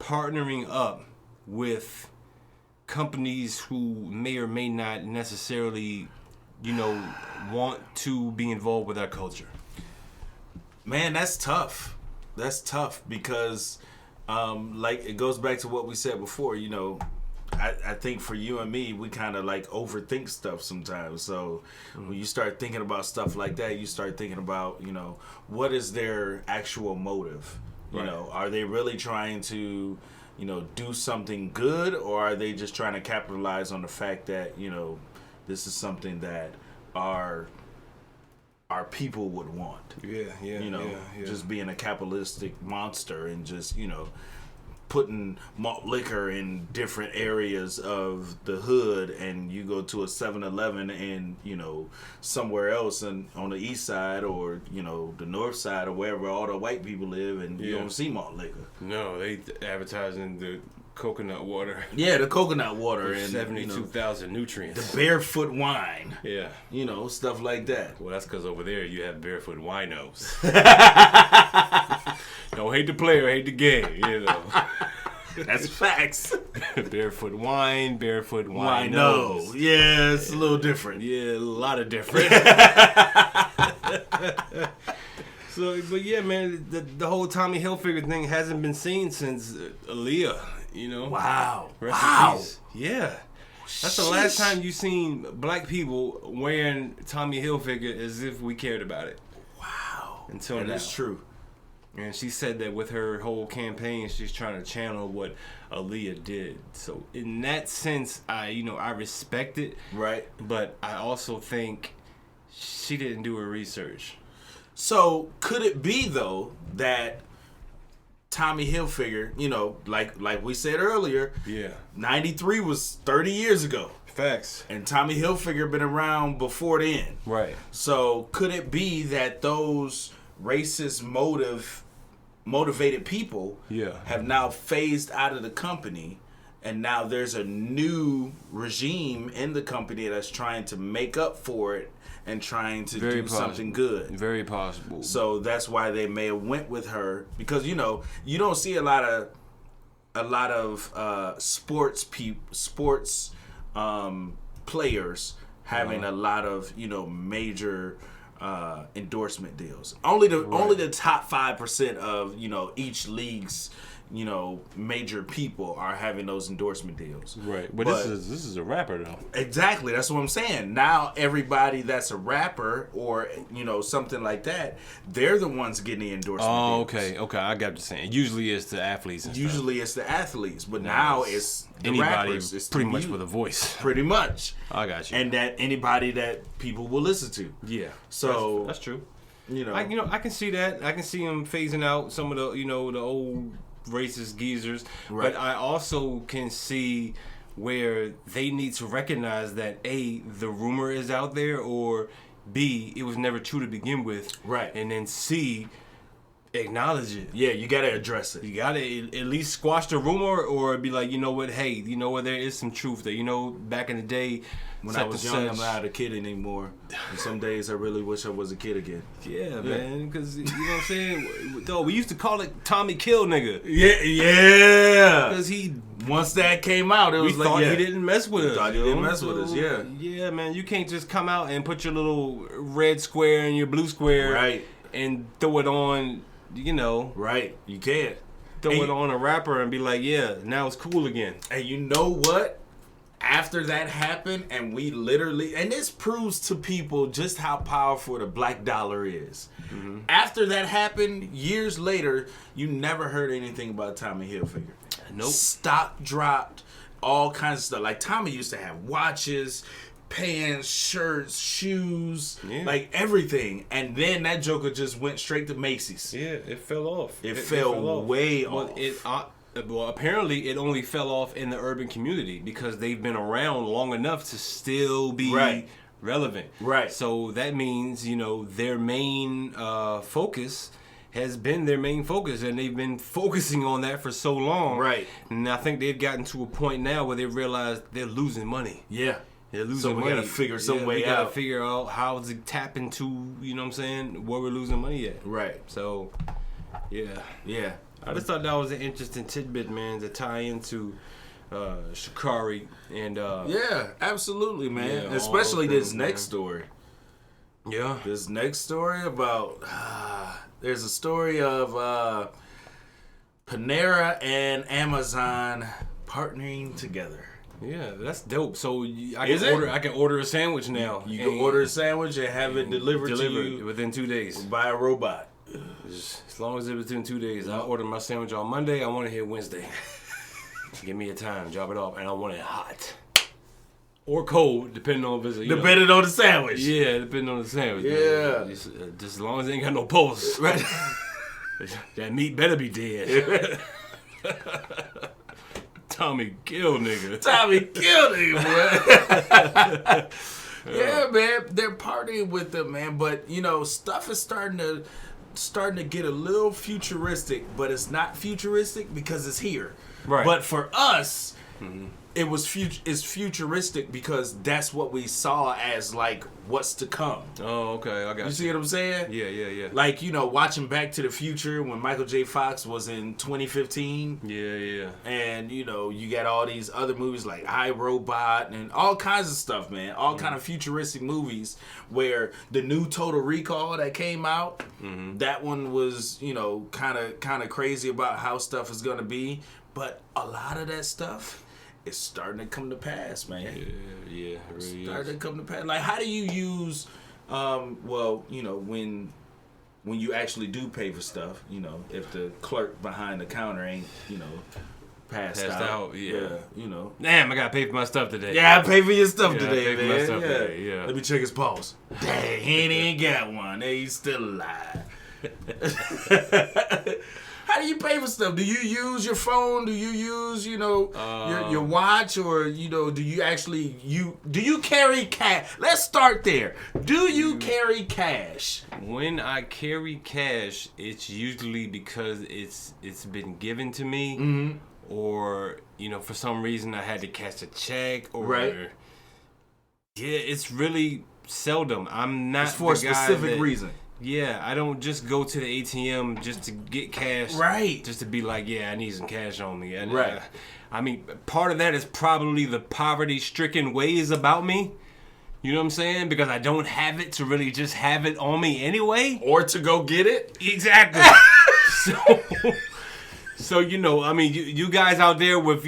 partnering up with companies who may or may not necessarily, you know, want to be involved with our culture? Man, that's tough. That's tough because, like, it goes back to what we said before. You know, I think for you and me, we kind of like overthink stuff sometimes. So when you start thinking about stuff like that, you start thinking about, you know, what is their actual motive? You Right. know, are they really trying to, you know, do something good, or are they just trying to capitalize on the fact that, you know, this is something that our people would want? Yeah, You know, just being a capitalistic monster and just, you know, putting malt liquor in different areas of the hood, and you go to a 7-Eleven and, you know, somewhere else and on the east side or, you know, the north side or wherever all the white people live, and you Yeah. don't see malt liquor. No, they advertising the coconut water. Yeah, the coconut water and 72,000 nutrients. the barefoot wine, Yeah. you know, stuff like that. Well, that's because over there you have barefoot winos. Don't hate the player, hate the game, you know. That's facts. Barefoot wine, barefoot Why no? winos. Yeah, it's a little different. Yeah, a lot of different. So, but yeah, man, the whole Tommy Hilfiger thing hasn't been seen since Aaliyah, you know. Wow. Rest in Wow. peace. Yeah. That's the last time you seen black people wearing Tommy Hilfiger as if we cared about it. Wow. Until That now. is true. And she said that with her whole campaign, she's trying to channel what Aaliyah did. So in that sense, I respect it. Right. But I also think she didn't do her research. So could it be though that Tommy Hilfiger, you know, like we said earlier, Yeah. 93 was 30 years ago, Facts. and Tommy Hilfiger been around before then. Right. So could it be that those racist motivated people Yeah. have now phased out of the company, and now there's a new regime in the company that's trying to make up for it and trying to Very do possible. something good? Very possible. So that's why they may have went with her, because you know you don't see a lot of sports players having a lot of, you know, major endorsement deals. Only the top 5% of, you know, each league's, you know, major people are having those endorsement deals. Right. But this is a rapper though. Exactly, that's what I'm saying. Now everybody that's a rapper or, you know, something like that, they're the ones getting the endorsement Oh, deals. okay. I got what you're saying. Usually it's the athletes and Usually it's the athletes, but now it's the anybody rappers. It's pretty the much youth. with a voice. Pretty much. I got you. And that anybody that people will listen to. Yeah. So that's true. You know, I can see that. I can see him phasing out some of the, you know, the old racist geezers. Right. But I also can see where they need to recognize that A, the rumor is out there, or B, it was never true to begin with. Right. And then C, acknowledge it. yeah, you gotta address it. You gotta at least squash the rumor, or be like, you know what, hey, you know what, there is some truth there. You know, back in the day, When such I was and young, I'm such. not a kid anymore. And some days I really wish I was a kid again. Yeah, man, because you know what I'm saying? Though we used to call it Tommy Kill Nigga. Yeah. Because Once that came out, it we was like, thought yeah. he didn't mess with us. Thought he yo. didn't mess with us, yeah. Yeah, man, you can't just come out and put your little red square and your blue square Right. and throw it on, you know, Right. You can't. throw And it on a rapper and be like, yeah, now it's cool again. And you know what? After that happened, and we literally, and this proves to people just how powerful the black dollar is. Mm-hmm. After that happened, years later, you never heard anything about Tommy Hilfiger. Nope. Stock dropped, all kinds of stuff. Like Tommy used to have watches, pants, shirts, shoes, Yeah. like everything. And then that joker just went straight to Macy's. Yeah, it fell off. It fell way well, off. Well, apparently it only fell off in the urban community because they've been around long enough to still be relevant. Right. So that means, their main focus has been their main focus, and they've been focusing on that for so long. Right. And I think they've gotten to a point now where they realize they're losing money. Yeah. They're losing money. So we got to figure some way we out. got to figure out how to tap into, where we're losing money at. Right. So, yeah. Yeah. I just thought that was an interesting tidbit, man, to tie into Sha'Carri and yeah, absolutely, man. yeah, especially all things, this next man. story. Yeah. This next story about there's a story of Panera and Amazon partnering together. Yeah, that's dope. So I Is it? can order a sandwich now. You can order a sandwich and have it delivered to you within 2 days. by a robot. As long as it's within 2 days. I order my sandwich on Monday. I want it here Wednesday. Give me a time, drop it off, and I want it hot or cold, depending on if it's Depending on the sandwich. Yeah, depending on the sandwich. Yeah. Man. Just as long as it ain't got no pulse. Right. That meat better be dead. Tommy kill nigga. Tommy killed him, boy. Yeah, man, they're partying with them, man. But stuff is starting to get a little futuristic, but it's not futuristic because it's here. Right. But for us, it's futuristic because that's what we saw as like what's to come. Oh, okay, I got you. You see what I'm saying? Yeah. Like, watching Back to the Future when Michael J. Fox was in 2015. Yeah. And, you got all these other movies like iRobot and all kinds of stuff, man. All kind of futuristic movies where the new Total Recall that came out, that one was, kind of crazy about how stuff is going to be. But a lot of that stuff is starting to come to pass, man. Yeah, it really Starting to come to pass. Like, how do you use, when you actually do pay for stuff, if the clerk behind the counter ain't, passed out. Yeah. Damn, I gotta pay for my stuff today. Yeah, I pay for your stuff I today, pay for man. my stuff today, yeah. Let me check his pulse. Dang, he ain't got one. Hey, he's still alive. How do you pay for stuff? Do you use your phone? Do you use, your watch, or do you actually do you carry cash? Let's start there. Do you carry cash? When I carry cash, it's usually because it's been given to me, or for some reason I had to cash a check, or right. Yeah, it's really seldom. I'm not it's for a specific reason. Yeah, I don't just go to the ATM just to get cash. Right. Just to be like, yeah, I need some cash on me. And, right. I mean, part of that is probably the poverty-stricken ways about me. You know what I'm saying? Because I don't have it to really just have it on me anyway. Or to go get it. Exactly. So I mean, you guys out there with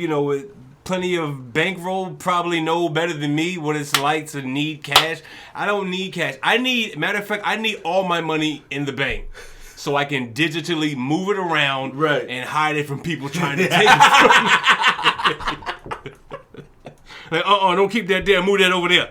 plenty of bankroll probably know better than me what it's like to need cash. I don't need cash. Matter of fact, I need all my money in the bank so I can digitally move it around and hide it from people trying to take it from me. Like, don't keep that there. Move that over there.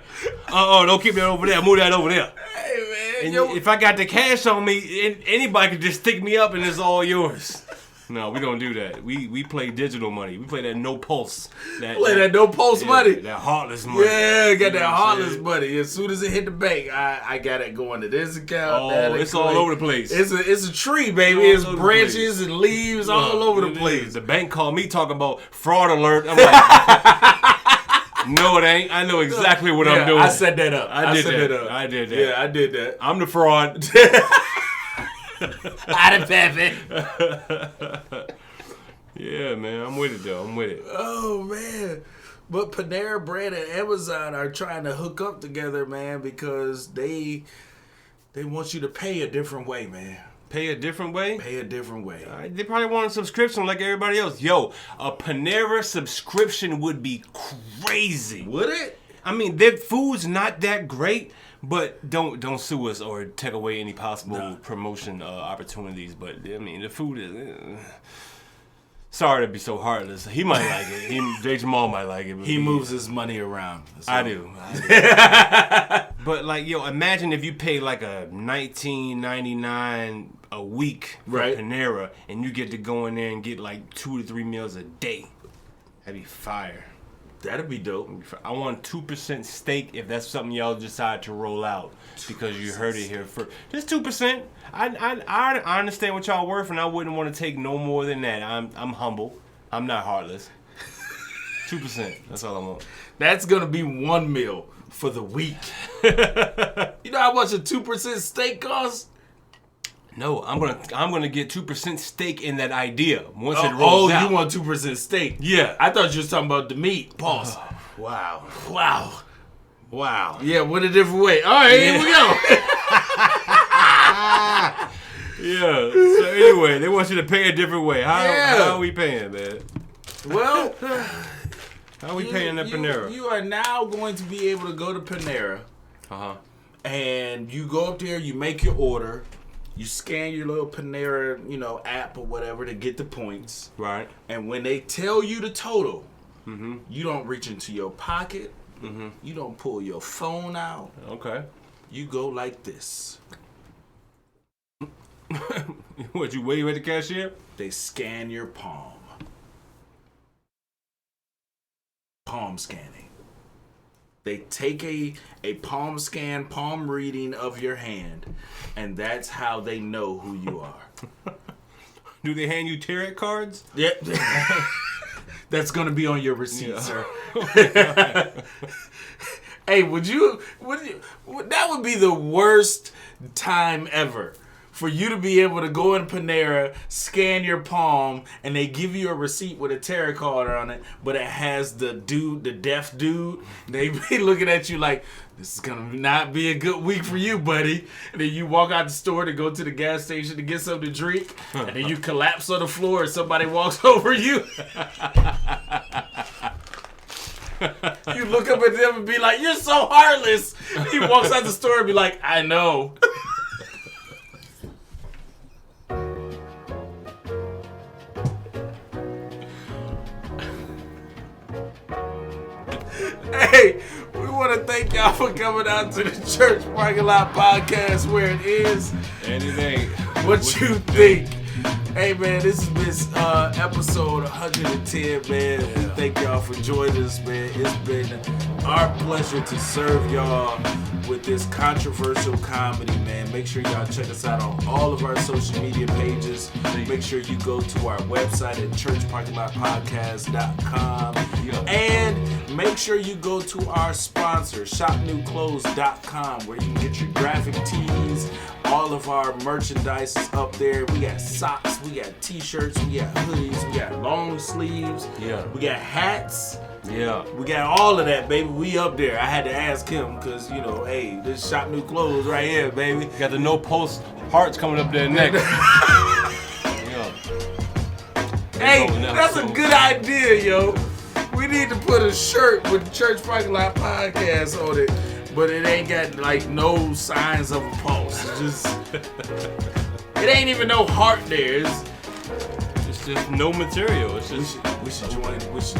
Don't keep that over there. Move that over there. Hey, man. And if I got the cash on me, anybody could just stick me up and it's all yours. No, we don't do that. We play digital money. We play that no pulse. That no pulse money. That heartless money. Yeah, got that heartless money. As soon as it hit the bank, I got it going to this account. Oh, it's all over the place. It's a tree, baby. It's branches and leaves all over the place. The bank called me talking about fraud alert. I'm like, no, it ain't. I know exactly what I'm doing. I set that up. I did that. Yeah, I did that. I'm the fraud. I done Pepe. Yeah, man, I'm with it though. I'm with it. Oh man, but Panera Bread and Amazon are trying to hook up together, man, because they want you to pay a different way, man. Pay a different way? Pay a different way. They probably want a subscription like everybody else. Yo, a Panera subscription would be crazy. Would it? I mean, their food's not that great, but don't sue us or take away any possible promotion opportunities. But I mean, the food is Sorry to be so heartless. He might like it. J. Jamal might like it. But He moves his money around. I do. But like, yo, imagine if you pay like a $19.99 a week for Right. Panera, and you get to go in there and get like 2 to 3 meals a day. That'd be fire. That'd be dope. I want 2% steak if that's something y'all decide to roll out because you heard it here first. Just 2%. I understand what y'all worth, and I wouldn't want to take no more than that. I'm humble. I'm not heartless. 2%. That's all I want. That's gonna be one meal for the week. You know how much a 2% steak costs? No, I'm gonna get 2% steak in that idea once it rolls out. Oh, you want 2% steak? Yeah. I thought you were talking about the meat. Pause. Wow. Wow. Yeah, went a different way. All right, Here we go. Yeah. So anyway, they want you to pay a different way. How are we paying, man? Well, how are we paying at Panera? You are now going to be able to go to Panera. And you go up there, you make your order. You scan your little Panera, app or whatever to get the points. Right. And when they tell you the total, you don't reach into your pocket. You don't pull your phone out. Okay. You go like this. What, you wave at the cashier? They scan your palm. Palm scanning. They take a palm scan, palm reading of your hand, and that's how they know who you are. Do they hand you tarot cards? Yeah. That's going to be on your receipt, sir. Hey, that would be the worst time ever. For you to be able to go in Panera, scan your palm, and they give you a receipt with a tarot card on it, but it has the deaf dude. They be looking at you like, this is going to not be a good week for you, buddy. And then you walk out the store to go to the gas station to get something to drink, and then you collapse on the floor and somebody walks over you. You look up at them and be like, you're so heartless. He walks out the store and be like, I know. Hey, we want to thank y'all for coming out to the Church Parking Lot Podcast, where it is. And it ain't. What you think? Hey, man, this has been episode 110, man. We thank y'all for joining us, man. It's been our pleasure to serve y'all with this controversial comedy, man. Make sure y'all check us out on all of our social media pages. Make sure you go to our website at churchparkinglotpodcast.com. And make sure you go to our sponsor, shopnewclothes.com, where you can get your graphic tees. All of our merchandise is up there. We got socks, we got t-shirts, we got hoodies, we got long sleeves, we got hats. Yeah. We got all of that, baby. We up there. I had to ask him because, hey, this Shop New Clothes right here, baby. Got the no post hearts coming up their neck. Hey, that's a good idea, yo. We need to put a shirt with the Church Parking Lot Podcast on it, but it ain't got like no signs of a pulse. It's just, it ain't even no heart there. It's just no material. It's just we should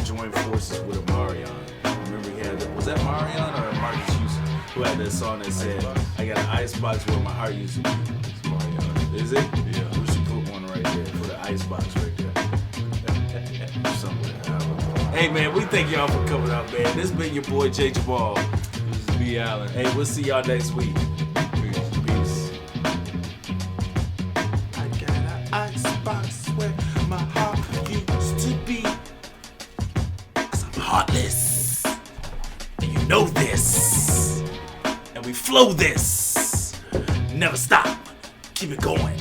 join forces with a Marion. Remember he had was that Marion or Marcus Houston who had that song that said, "I got an icebox where my heart used to be." It's Marion. Is it? Yeah. We should put one right there for the icebox right there. Somewhere. Hey man, we thank y'all for coming out, man. This has been your boy J. Jamal. This is B. Allen. Hey, we'll see y'all next week. Peace. I got an icebox where my heart used to be. 'Cause I'm heartless. And you know this. And we flow this. Never stop. Keep it going.